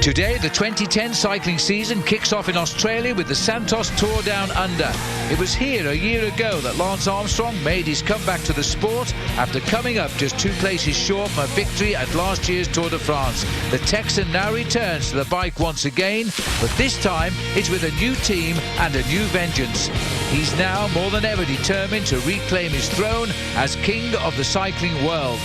Today, the 2010 cycling season kicks off in Australia with the Santos Tour Down Under. It was here a year ago that Lance Armstrong made his comeback to the sport after coming up just 2 places short from a victory at last year's Tour de France. The Texan now returns to the bike once again, but this time it's with a new team and a new vengeance. He's now more than ever determined to reclaim his throne as king of the cycling world.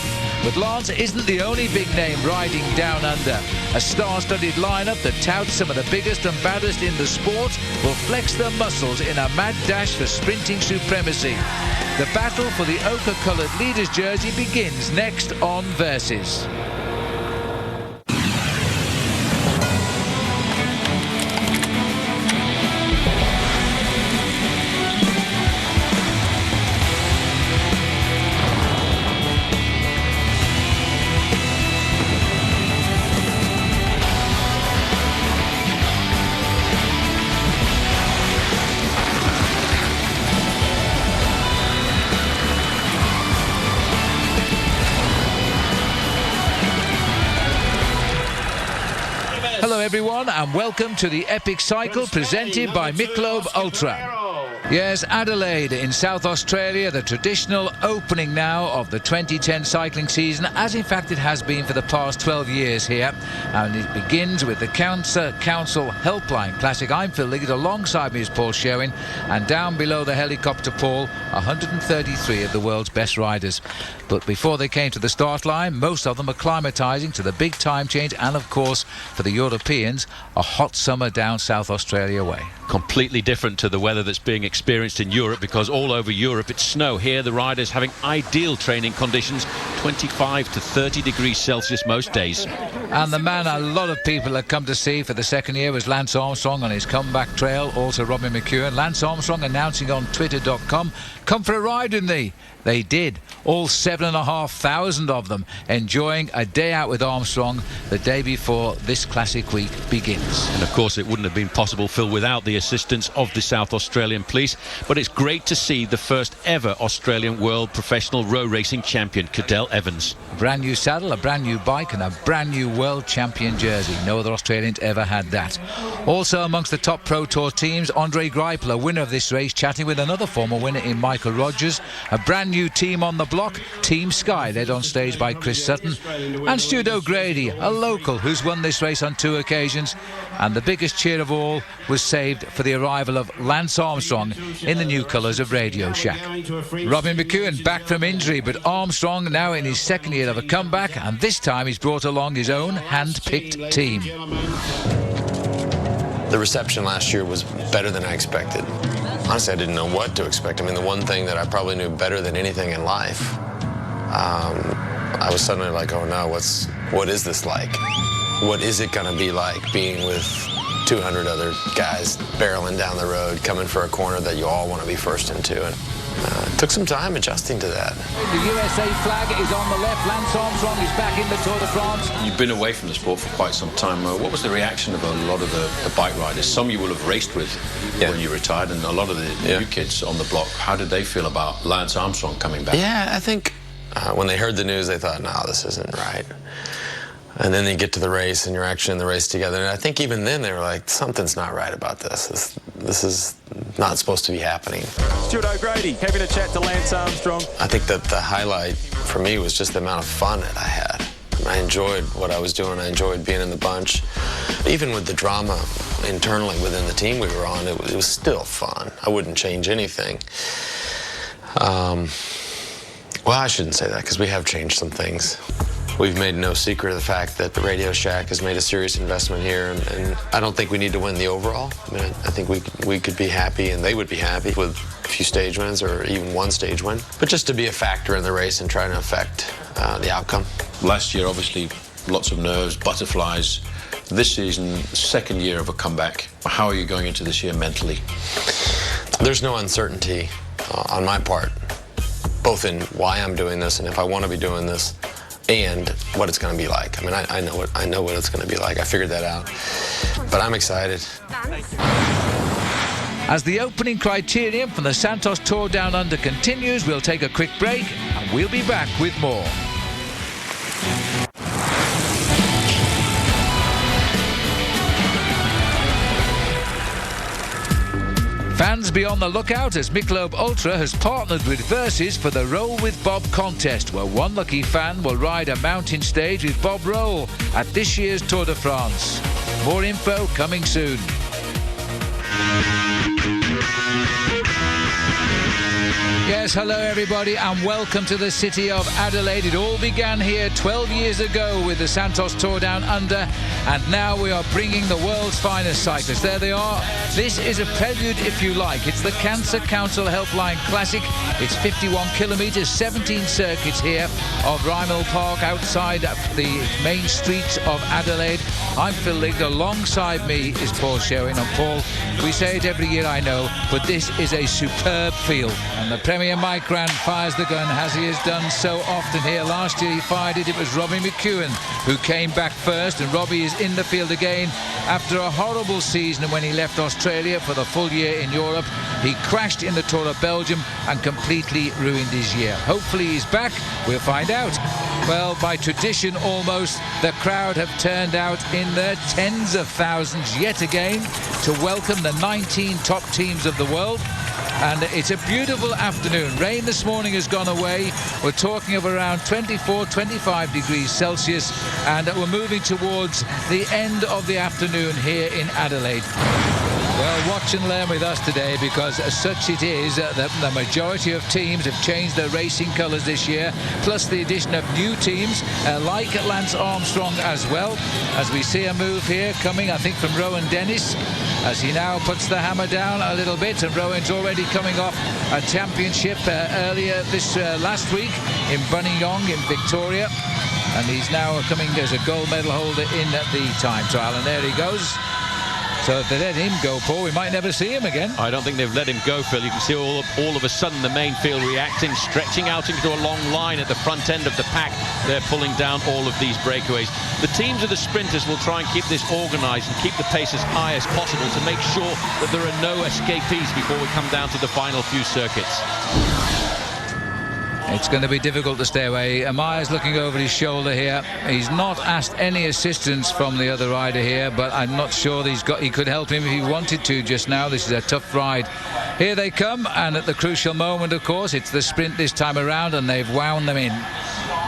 But Lance isn't the only big name riding down under. A star-studded lineup that touts some of the biggest and baddest in the sport will flex their muscles in a mad dash for sprinting supremacy. The battle for the ochre-coloured leader's jersey begins next on Versus. Hello everyone and welcome to the Epic Cycle presented by Michelob Ultra. Yes, Adelaide in South Australia, the traditional opening now of the 2010 cycling season, as in fact it has been for the past 12 years here. And it begins with the Cancer Council Helpline Classic. I'm Phil Liggett, alongside me is Paul Sherwin, and down below the helicopter, Paul, 133 of the world's best riders. But before they came to the start line, most of them are acclimatising to the big time change, and of course, for the Europeans, a hot summer down South Australia way. Completely different to the weather that's being experienced in Europe, because all over Europe it's snow. Here the riders having ideal training conditions, 25 to 30 degrees Celsius most days. And the man a lot of people have come to see for the second year was Lance Armstrong on his comeback trail, also Robin McEwen. Lance Armstrong announcing on twitter.com, "Come for a ride with me." They did, all 7,500 of them enjoying a day out with Armstrong the day before this classic week begins. And of course it wouldn't have been possible, Phil, without the assistance of the South Australian Police. But it's great to see the first ever Australian World Professional Road Racing Champion, Cadel Evans. A brand new saddle, a brand new bike and a brand new World Champion jersey. No other Australians ever had that. Also amongst the top Pro Tour teams, Andre Greipel, a winner of this race, chatting with another former winner in Michael Rogers. A brand new team on the block, Team Sky, led on stage by Chris Sutton, and Stuart O'Grady, a local who's won this race on 2 occasions. And the biggest cheer of all was saved for the arrival of Lance Armstrong in the new colours of Radio Shack. Robin McEwen back from injury, but Armstrong now in his second year of a comeback, and this time he's brought along his own hand-picked team. The reception last year was better than I expected. Honestly, I didn't know what to expect. I mean, the one thing that I probably knew better than anything in life, I was suddenly like, oh no, what is this like? What is it gonna be like being with 200 other guys barreling down the road, coming for a corner that you all want to be first into? And it took some time adjusting to that. The USA flag is on the left. Lance Armstrong is back in the Tour de France. You've been away from the sport for quite some time. What was the reaction of a lot of the bike riders? Some you will have raced with when you retired, and a lot of the new kids on the block. How did they feel about Lance Armstrong coming back? Yeah, I think when they heard the news, they thought, no, this isn't right. And then they get to the race, and you're actually in the race together. And I think even then they were like, something's not right about this. This is not supposed to be happening. Stuart O'Grady having a chat to Lance Armstrong. I think that the highlight for me was just the amount of fun that I had. I enjoyed what I was doing. I enjoyed being in the bunch. Even with the drama internally within the team we were on, it was still fun. I wouldn't change anything. Well, I shouldn't say that, because we have changed some things. We've made no secret of the fact that the Radio Shack has made a serious investment here, and I don't think we need to win the overall. I mean, I think we could be happy, and they would be happy with a few stage wins or even one stage win. But just to be a factor in the race and trying to affect the outcome. Last year, obviously, lots of nerves, butterflies. This season, second year of a comeback. How are you going into this year mentally? There's no uncertainty on my part, both in why I'm doing this and if I want to be doing this, and what it's going to be like. I mean, I know what it's going to be like. I figured that out. But I'm excited. As the opening criterium from the Santos Tour Down Under continues, we'll take a quick break and we'll be back with more. fans be on the lookout as Michelob Ultra has partnered with Versus for the Roll with Bob contest, where one lucky fan will ride a mountain stage with Bob Roll at this year's Tour de France. More info coming soon. Yes, hello everybody and welcome to the city of Adelaide. It all began here 12 years ago with the Santos Tour Down Under, and now we are bringing the world's finest cyclists. There they are. This is a prelude, if you like. It's the Cancer Council Helpline Classic. It's 51 kilometres, 17 circuits here of Rymel Park outside the main streets of Adelaide. I'm Phil Ligg. Alongside me is Paul Sherwin. And Paul, we say it every year, I know, but this is a superb field. And the Premier Mike Grant fires the gun, as he has done so often here. Last year he fired it. It was Robbie McEwen who came back first, and Robbie is in the field again after a horrible season when he left Australia for the full year in Europe. He crashed in the Tour of Belgium and completely ruined his year. Hopefully he's back. We'll find out. Well, by tradition almost, the crowd have turned out in their tens of thousands yet again to welcome the 19 top teams of the world. And it's a beautiful afternoon. Rain this morning has gone away. We're talking of around 24, 25 degrees Celsius, and we're moving towards the end of the afternoon here in Adelaide. Well, watch and learn with us today, because as such it is that the majority of teams have changed their racing colours this year, plus the addition of new teams like Lance Armstrong as well, as we see a move here coming, I think, from Rowan Dennis, as he now puts the hammer down a little bit, and Rowan's already coming off a championship earlier this last week in Buninyong in Victoria, and he's now coming as a gold medal holder in the time trial, and there he goes. So if they let him go, Paul, we might never see him again. I don't think they've let him go, Phil. You can see all of a sudden the main field reacting, stretching out into a long line at the front end of the pack. They're pulling down all of these breakaways. The teams of the sprinters will try and keep this organised and keep the pace as high as possible to make sure that there are no escapees before we come down to the final few circuits. It's going to be difficult to stay away. Amaya's looking over his shoulder here. He's not asked any assistance from the other rider here, but I'm not sure that he could help him if he wanted to just now. This is a tough ride. Here they come, and at the crucial moment, of course, it's the sprint this time around, and they've wound them in.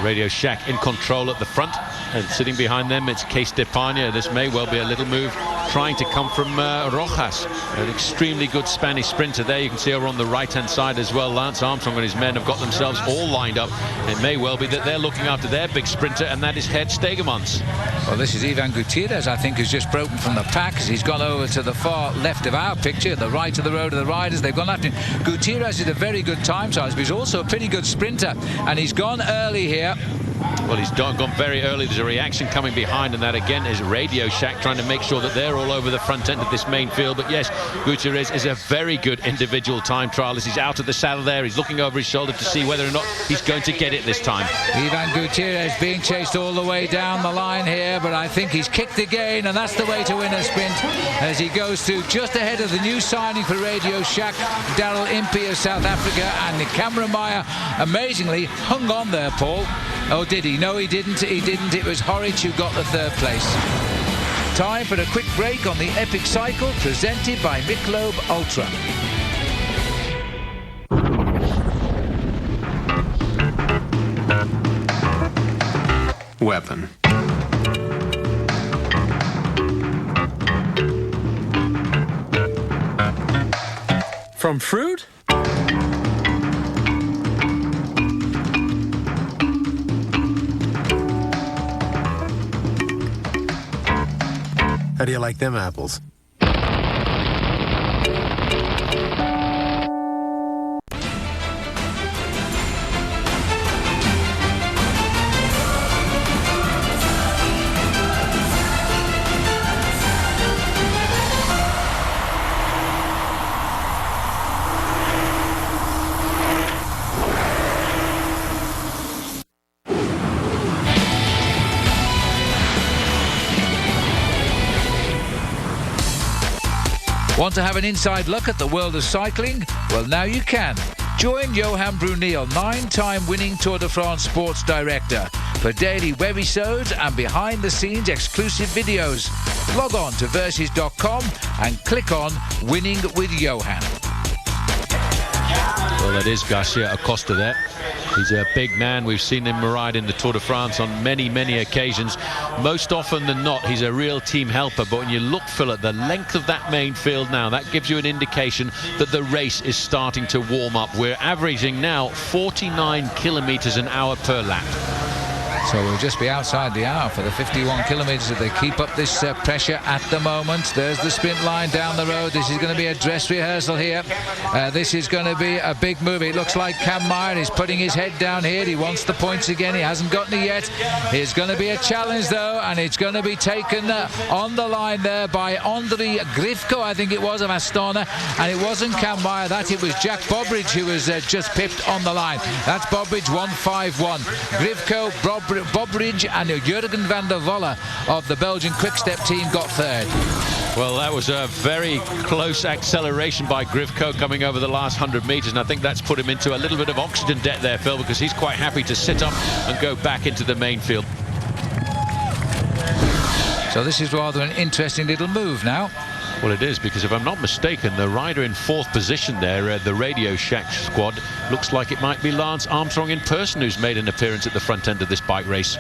Radio Shack in control at the front, and sitting behind them it's Case Depania. This may well be a little move trying to come from Rojas, an extremely good Spanish sprinter there. You can see over on the right hand side as well, Lance Armstrong and his men have got themselves all lined up. It may well be that they're looking after their big sprinter, and that is Gert Stegemans. Well, this is Ivan Gutierrez, I think, who's just broken from the pack as he's gone over to the far left of our picture, the right of the road of the riders. They've gone after him. Gutierrez is a very good time size, but he's also a pretty good sprinter, and he's gone early here. Well, he's gone very early. There's a reaction coming behind, and that again is Radio Shack trying to make sure that they're all over the front end of this main field. But yes, Gutierrez is a very good individual time trialist. He's out of the saddle there. He's looking over his shoulder to see whether or not he's going to get it this time. Ivan Gutierrez being chased all the way down the line here, but I think he's kicked again, and that's the way to win a sprint as he goes through just ahead of the new signing for Radio Shack, Daryl Impey of South Africa, and Cameron Meyer amazingly hung on there, Paul. Oh, did he? No, he didn't. He didn't. It was Horwich who got the third place. Time for a quick break on the Epic Cycle, presented by Michelob Ultra. Weapon. From fruit? How do you like them apples? Want to have an inside look at the world of cycling? Well, now you can. Join Johan Bruneel, 9-time winning Tour de France sports director, for daily webisodes and behind-the-scenes exclusive videos. Log on to versus.com and click on Winning with Johan. Well, that is Garcia Acosta there. He's a big man. We've seen him ride in the Tour de France on many, many occasions. Most often than not, he's a real team helper. But when you look, Phil, at the length of that main field now, that gives you an indication that the race is starting to warm up. We're averaging now 49 kilometers an hour per lap. So we'll just be outside the hour for the 51 kilometres if they keep up this pressure at the moment. There's the sprint line down the road. This is going to be a dress rehearsal here. This is going to be a big move. It looks like Cam Meyer is putting his head down here. He wants the points again. He hasn't gotten it yet. Here's going to be a challenge, though, and it's going to be taken on the line there by Andrei Grivko, I think it was, of Astana. And it wasn't Cam Meyer, it was Jack Bobridge who was just pipped on the line. That's Bobridge 151. Grivko, Bobridge and Jurgen van der Volle of the Belgian Quick-Step team got third. Well, that was a very close acceleration by Grivko coming over the last 100 metres, and I think that's put him into a little bit of oxygen debt there, Phil, because he's quite happy to sit up and go back into the main field. So this is rather an interesting little move now. Well, it is, because if I'm not mistaken, the rider in fourth position there, the Radio Shack squad, looks like it might be Lance Armstrong in person who's made an appearance at the front end of this bike race.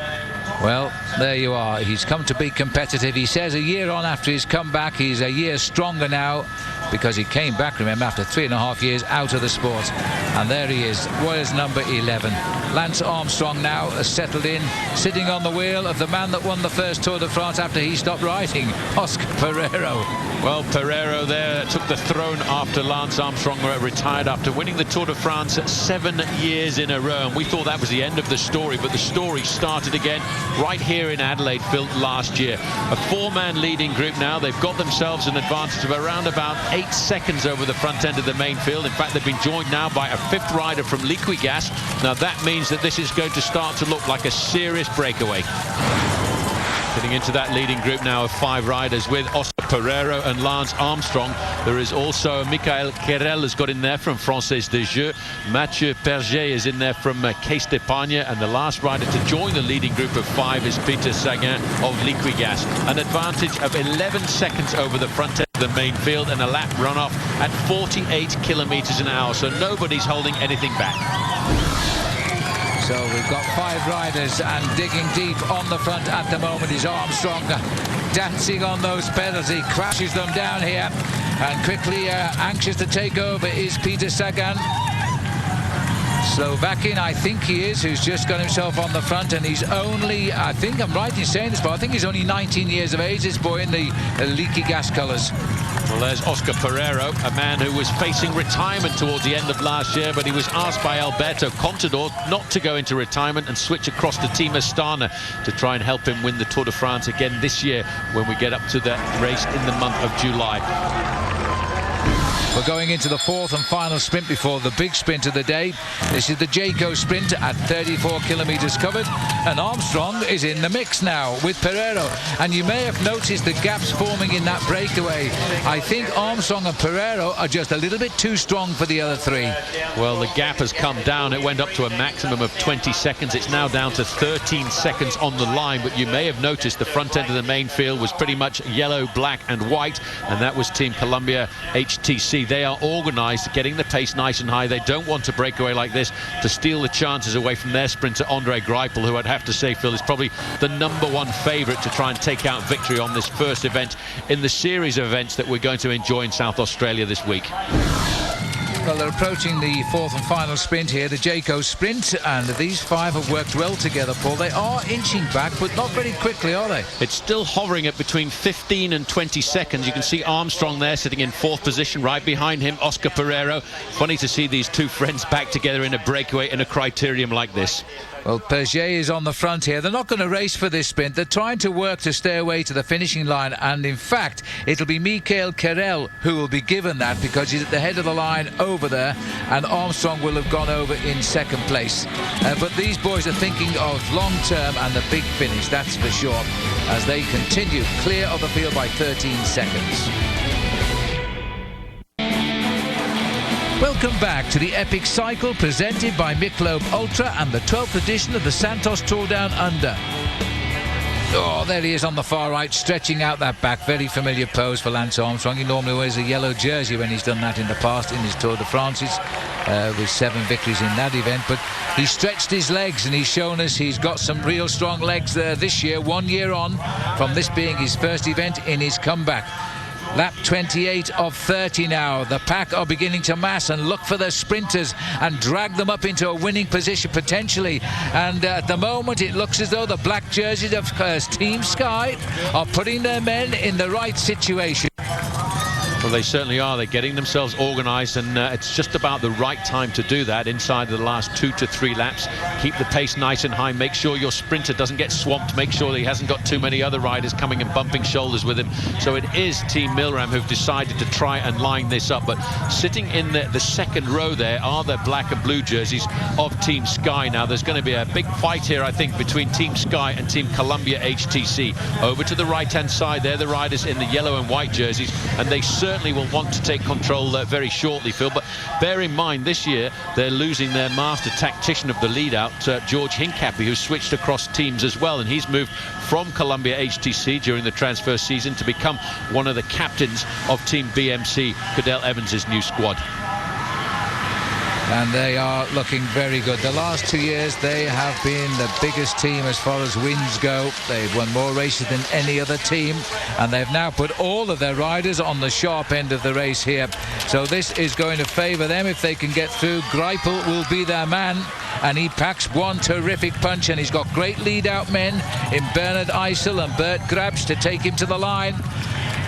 Well, there you are. He's come to be competitive. He says a year on after his comeback, he's a year stronger now because he came back, remember, after 3.5 years out of the sport. And there he is. Where's number 11? Lance Armstrong now has settled in, sitting on the wheel of the man that won the first Tour de France after he stopped riding, Oscar Pereiro. Well, Pereiro there took the throne after Lance Armstrong retired after winning the Tour de France 7 years in a row. And we thought that was the end of the story, but the story started again right here in Adelaide, Phil, last year. A four-man leading group now. They've got themselves an advantage of around about 8 seconds over the front end of the main field. In fact, they've been joined now by a fifth rider from Liquigas. Now, that means that this is going to start to look like a serious breakaway. Getting into that leading group now of 5 riders with Oscar Pereiro and Lance Armstrong. There is also Michael Querel has got in there from Française des Jeux. Mathieu Perget is in there from Case d'Epargne. And the last rider to join the leading group of 5 is Peter Sagan of Liquigas. An advantage of 11 seconds over the front end of the main field and a lap runoff at 48 kilometers an hour. So nobody's holding anything back. So we've got 5 riders, and digging deep on the front at the moment is Armstrong, dancing on those pedals. He crashes them down here, and quickly anxious to take over is Peter Sagan. Slovakian, I think he is, who's just got himself on the front, and he's only, I think I'm right in saying this, but I think he's only 19 years of age, this boy, in the leaky gas colours. Well, there's Oscar Pereiro, a man who was facing retirement towards the end of last year, but he was asked by Alberto Contador not to go into retirement and switch across to Team Astana to try and help him win the Tour de France again this year when we get up to that race in the month of July. We're going into the 4th and final sprint before the big sprint of the day. This is the Jayco sprint at 34 kilometres covered, and Armstrong is in the mix now with Pereiro. And you may have noticed the gaps forming in that breakaway. I think Armstrong and Pereiro are just a little bit too strong for the other 3. Well, the gap has come down. It went up to a maximum of 20 seconds. It's now down to 13 seconds on the line, but you may have noticed the front end of the main field was pretty much yellow, black and white, and that was Team Columbia HTC. They are organised, getting the pace nice and high. They don't want to break away like this to steal the chances away from their sprinter Andre Greipel, who I'd have to say, Phil, is probably the #1 favourite to try and take out victory on this first event in the series of events that we're going to enjoy in South Australia this week. Well, they're approaching the 4th and final sprint here, the Jayco sprint, and these 5 have worked well together, Paul. They are inching back, but not very quickly, are they? It's still hovering at between 15 and 20 seconds. You can see Armstrong there sitting in 4th position, right behind him, Oscar Pereiro. Funny to see these 2 friends back together in a breakaway in a Criterium like this. Well, Perget is on the front here. They're not going to race for this sprint. They're trying to work to stay away to the finishing line. And in fact, it'll be Michael Querel who will be given that, because he's at the head of the line over there. And Armstrong will have gone over in 2nd place. But these boys are thinking of long term and the big finish, that's for sure, as they continue clear of the field by 13 seconds. Welcome back to the Epic Cycle presented by Michelob Ultra and the 12th edition of the Santos Tour Down Under. Oh, there he is on the far right, stretching out that back. Very familiar pose for Lance Armstrong. He normally wears a yellow jersey when he's done that in the past in his Tour de France's, with 7 victories in that event. But he stretched his legs and he's shown us he's got some real strong legs there this year, 1 year on from this being his first event in his comeback. Lap 28 of 30 now. The pack are beginning to mass and look for their sprinters and drag them up into a winning position potentially. And at the moment it looks as though the black jerseys of Team Sky are putting their men in the right situation. Well, they certainly are. They're getting themselves organised, and it's just about the right time to do that inside the last 2 to 3 laps. Keep the pace nice and high. Make sure your sprinter doesn't get swamped. Make sure that he hasn't got too many other riders coming and bumping shoulders with him. So it is Team Milram who've decided to try and line this up. But sitting in the second row there are the black and blue jerseys of Team Sky. Now, there's going to be a big fight here, I think, between Team Sky and Team Columbia HTC. Over to the right-hand side, they're the riders in the yellow and white jerseys, and they certainly will want to take control very shortly, Phil. But bear in mind, this year they're losing their master tactician of the lead-out, George Hincapie, who switched across teams as well, and he's moved from Columbia HTC during the transfer season to become one of the captains of Team BMC, Cadel Evans' new squad. And they are looking very good. The last 2 years they have been the biggest team as far as wins go. They've won more races than any other team, and they've now put all of their riders on the sharp end of the race here. So this is going to favour them if they can get through. Greipel will be their man, and he packs one terrific punch, and he's got great lead-out men in Bernard Eisel and Bert Grabsch to take him to the line.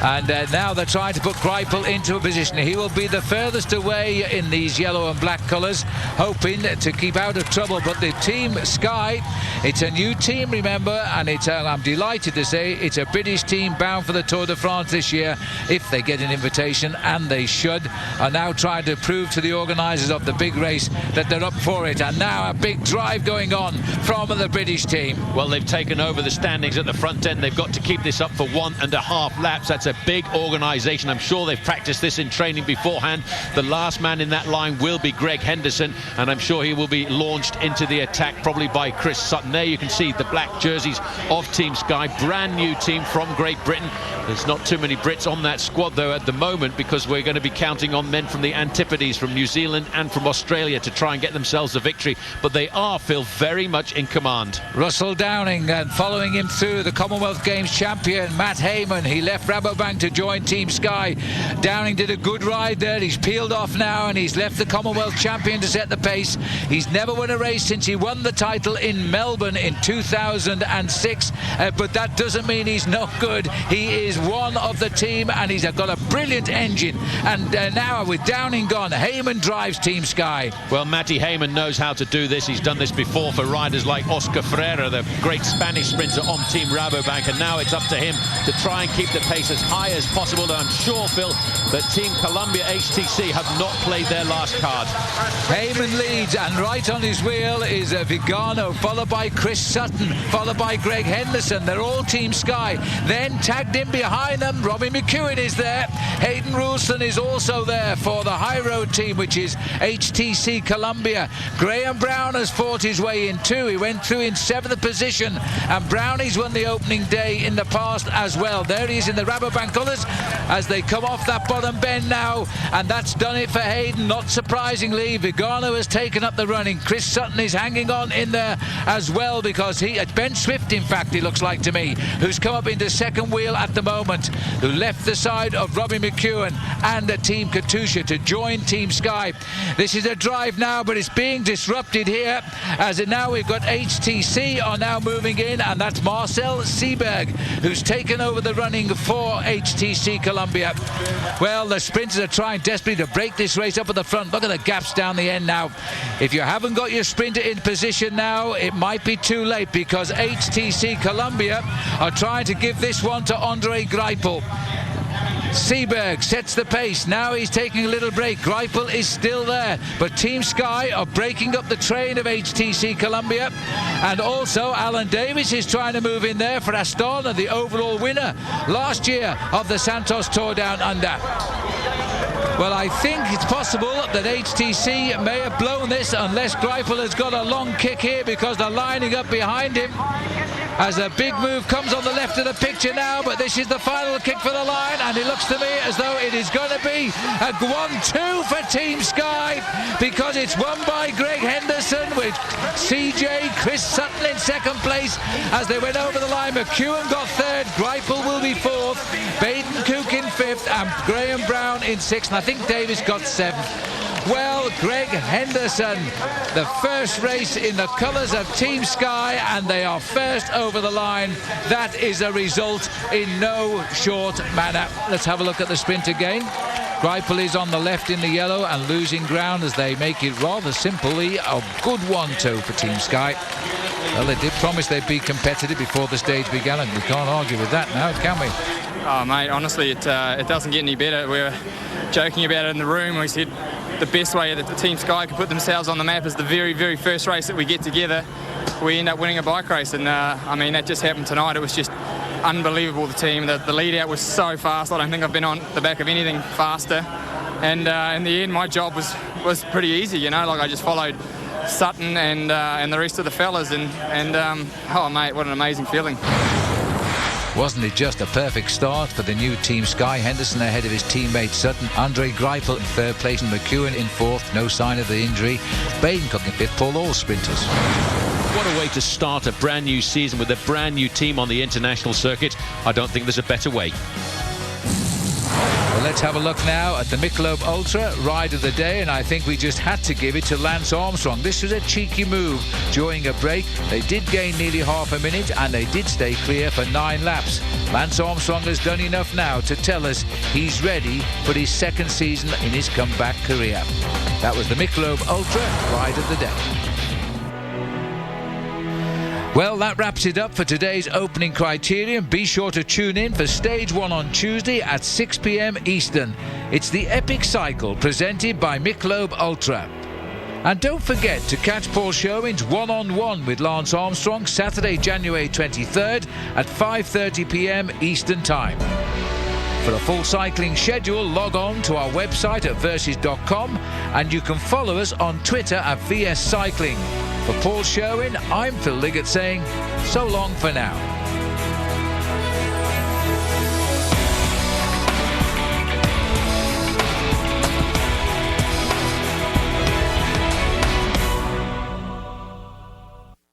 And now they're trying to put Greipel into a position. He will be the furthest away in these yellow and black colours, hoping to keep out of trouble. But the Team Sky, it's a new team, remember, and it's I'm delighted to say it's a British team bound for the Tour de France this year, if they get an invitation, and they should, are now trying to prove to the organisers of the big race that they're up for it. And now a big drive going on from the British team. Well, they've taken over the standings at the front end. They've got to keep this up for 1.5 laps. That's a big organisation. I'm sure they've practiced this in training beforehand. The last man in that line will be Greg Henderson, and I'm sure he will be launched into the attack probably by Chris Sutton. There you can see the black jerseys of Team Sky, brand new team from Great Britain. There's not too many Brits on that squad though at the moment, because we're going to be counting on men from the Antipodes, from New Zealand and from Australia to try and get themselves a victory. But they are, Phil, very much in command. Russell Downing, and following him through, the Commonwealth Games champion Matt Hayman. He left Rabobank to join Team Sky. Downing did a good ride there. He's peeled off now, and he's left the Commonwealth champion to set the pace. He's never won a race since he won the title in Melbourne in 2006, but that doesn't mean he's not good. He is one of the team, and he's got a brilliant engine. And now with Downing gone, Hayman drives Team Sky. Well, Matty Hayman knows how to do this. He's done this before for riders like Oscar Freire, the great Spanish sprinter on Team Rabobank, and now it's up to him to try and keep the pace as high as possible. And I'm sure, Phil, that Team Columbia HTC have not played their last card. Hayman leads, and right on his wheel is Vigano, followed by Chris Sutton, followed by Greg Henderson. They're all Team Sky. Then tagged in behind them, Robbie McEwen is there. Hayden Rulston is also there for the High Road team, which is HTC Columbia. Graham Brown has fought his way in too. He went through in 7th position, and Brownie's won the opening day in the past as well. There he is in the Rabobank colours as they come off that bottom bend now, and that's done it for Hayden. Not surprisingly, Vigano has taken up the running. Chris Sutton is hanging on in there as well, because Ben Swift, in fact, it looks like to me, who's come up into second wheel at the moment, who left the side of Robbie McEwen and Team Katusha to join Team Sky. This is a drive now, but it's being disrupted here, as now we've got HTC are now moving in, and that's Marcel Seberg who's taken over the running for HTC Columbia. Well, the sprinters are trying desperately to break this race up at the front. Look at the gaps down the end now. If you haven't got your sprinter in position now, it might be too late, because HTC Columbia are trying to give this one to Andre Greipel. Seberg sets the pace. Now he's taking a little break. Greipel is still there, but Team Sky are breaking up the train of HTC Columbia. And also Alan Davis is trying to move in there for Astana, the overall winner last year of the Santos Tour Down Under. Well, I think it's possible that HTC may have blown this, unless Greipel has got a long kick here, because they're lining up behind him. as a big move comes on the left of the picture now, but this is the final kick for the line, and it looks to me as though it is going to be a 1-2 for Team Sky, because it's won by Greg Henderson with CJ Chris Sutton in second place as they went over the line. McEwen got third, Greipel will be fourth, Baden Cook in fifth, and Graham Brown in sixth, and I think Davis got seventh. Well, Greg Henderson, the first race in the colours of Team Sky, and they are first over the line. That is a result in no short manner. Let's have a look at the sprint again. Greipel is on the left in the yellow and losing ground as they make it rather simply a good 1-2 for Team Sky. Well, they did promise they'd be competitive before the stage began, and we can't argue with that now, can we? Oh, mate, honestly, it doesn't get any better. We were joking about it in the room. We said the best way that the Team Sky can put themselves on the map is the very, very first race that we get together. We end up winning a bike race, and I mean, that just happened tonight. It was just unbelievable, the team. The lead out was so fast. I don't think I've been on the back of anything faster. And in the end, my job was pretty easy, you know, like I just followed Sutton and the rest of the fellas, and oh, mate, what an amazing feeling. Wasn't it just a perfect start for the new Team Sky? Henderson ahead of his teammate Sutton, Andre Greipel in third place, and McEwen in fourth, no sign of the injury. Baden Cook in fifth, Paul, all sprinters. What a way to start a brand new season with a brand new team on the international circuit. I don't think there's a better way. Well, let's have a look now at the Michelob Ultra ride of the day, and I think we just had to give it to Lance Armstrong. This was a cheeky move during a break. They did gain nearly half a minute, and they did stay clear for 9 laps. Lance Armstrong has done enough now to tell us he's ready for his second season in his comeback career. That was the Michelob Ultra ride of the day. Well, that wraps it up for today's opening Criterium. Be sure to tune in for Stage 1 on Tuesday at 6 p.m. Eastern. It's the Epic Cycle presented by Michelob Ultra. And don't forget to catch Paul Sherwin's one-on-one with Lance Armstrong Saturday, January 23rd at 5:30 p.m. Eastern Time. For a full cycling schedule, log on to our website at versus.com, and you can follow us on Twitter at VS Cycling. For Paul Sherwin, I'm Phil Liggett saying so long for now.